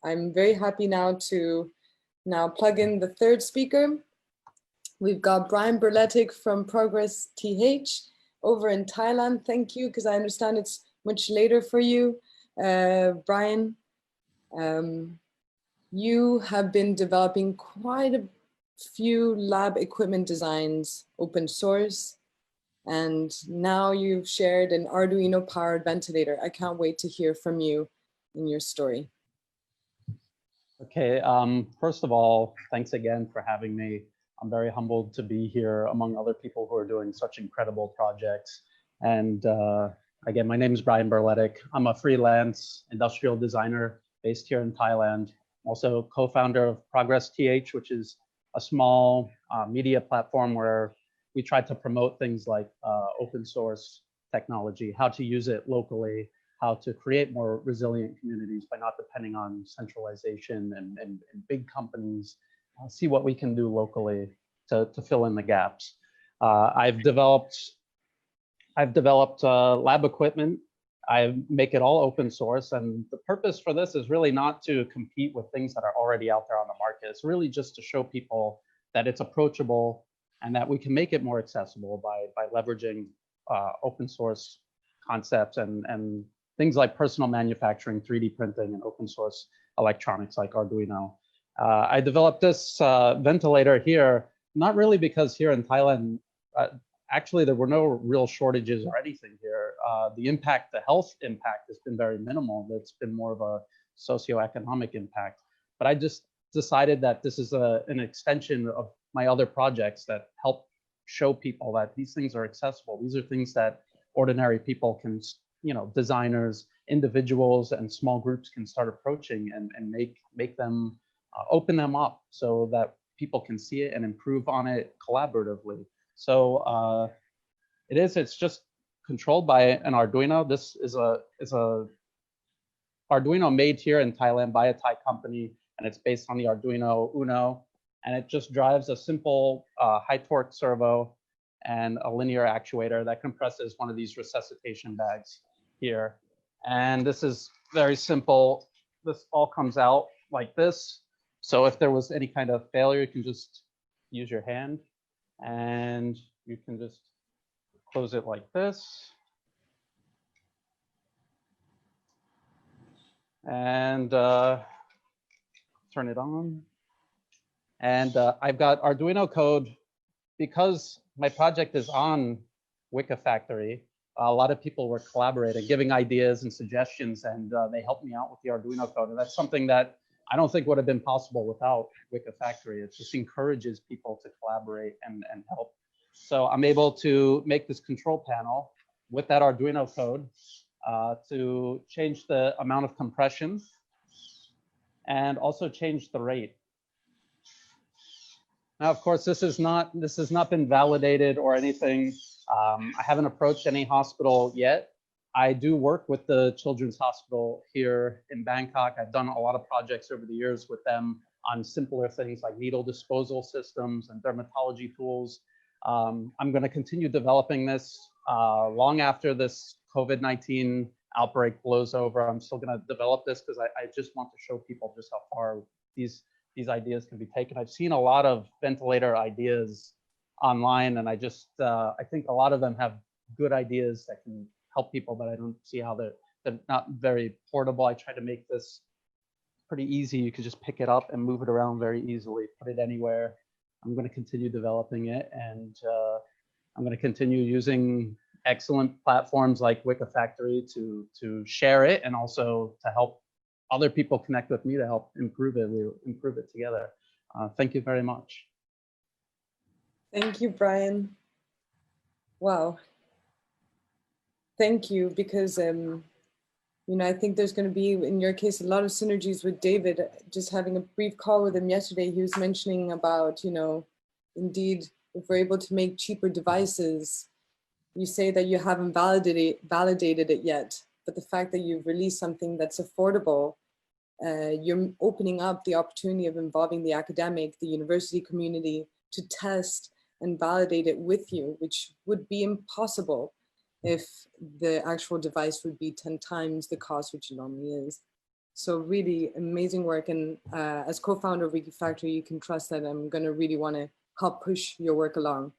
I'm very happy now to plug in the third speaker. We've got Brian Berletic from Progress TH over in Thailand. Thank you, because I understand it's much later for you. Brian, you have been developing quite a few lab equipment designs, open source, and now you've shared an Arduino powered ventilator. I can't wait to hear from you in your story. Okay, first of all, thanks again for having me. I'm very humbled to be here among other people who are doing such incredible projects. And again, my name is Brian Berletic. I'm a freelance industrial designer based here in Thailand. Also co-founder of Progress TH, which is a small media platform where we try to promote things like open source technology, how to use it locally, how to create more resilient communities by not depending on centralization and big companies, see what we can do locally to fill in the gaps. I've developed lab equipment. I make it all open source, and the purpose for this is really not to compete with things that are already out there on the market. It's really just to show people that it's approachable and that we can make it more accessible by leveraging open source concepts and things like personal manufacturing, 3D printing, and open source electronics like Arduino. I developed this ventilator here, not really because here in Thailand, actually there were no real shortages or anything here. The health impact has been very minimal. It's been more of a socioeconomic impact. But I just decided that this is an extension of my other projects that help show people that these things are accessible. These are things that ordinary people can, designers, individuals, and small groups can start approaching and make them, open them up so that people can see it and improve on it collaboratively. So it's just controlled by an Arduino. This is a Arduino made here in Thailand by a Thai company, and it's based on the Arduino Uno, and it just drives a simple high torque servo and a linear actuator that compresses one of these resuscitation bags here. And this is very simple. This all comes out like this. So if there was any kind of failure, you can just use your hand and you can just close it like this. And turn it on. And I've got Arduino code. Because my project is on Wikifactory, a lot of people were collaborating, giving ideas and suggestions, and they helped me out with the Arduino code. And that's something that I don't think would have been possible without Wikifactory. It just encourages people to collaborate and help. So I'm able to make this control panel with that Arduino code to change the amount of compression and also change the rate. Now, of course, this has not been validated or anything. I haven't approached any hospital yet. I do work with the Children's Hospital here in Bangkok. I've done a lot of projects over the years with them on simpler things like needle disposal systems and dermatology tools. I'm going to continue developing this long after this COVID-19 outbreak blows over. I'm still going to develop this because I just want to show people just how far these ideas can be taken. I've seen a lot of ventilator ideas online, and I think a lot of them have good ideas that can help people, but I don't see how they're not very portable. I try to make this pretty easy. You can just pick it up and move it around very easily, put it anywhere. I'm going to continue developing it, and I'm going to continue using excellent platforms like Wikifactory to share it and also to help other people connect with me to help improve it. We'll improve it together. Thank you very much. Thank you, Brian. Wow. Thank you, because I think there's going to be, in your case, a lot of synergies with David. Just having a brief call with him yesterday, he was mentioning about, indeed, if we're able to make cheaper devices, you say that you haven't validated it yet, but the fact that you've released something that's affordable, you're opening up the opportunity of involving the academic, the university community to test and validate it with you, which would be impossible if the actual device would be 10 times the cost which it normally is. So really amazing work. And as co-founder of Wikifactory, you can trust that I'm going to really want to help push your work along.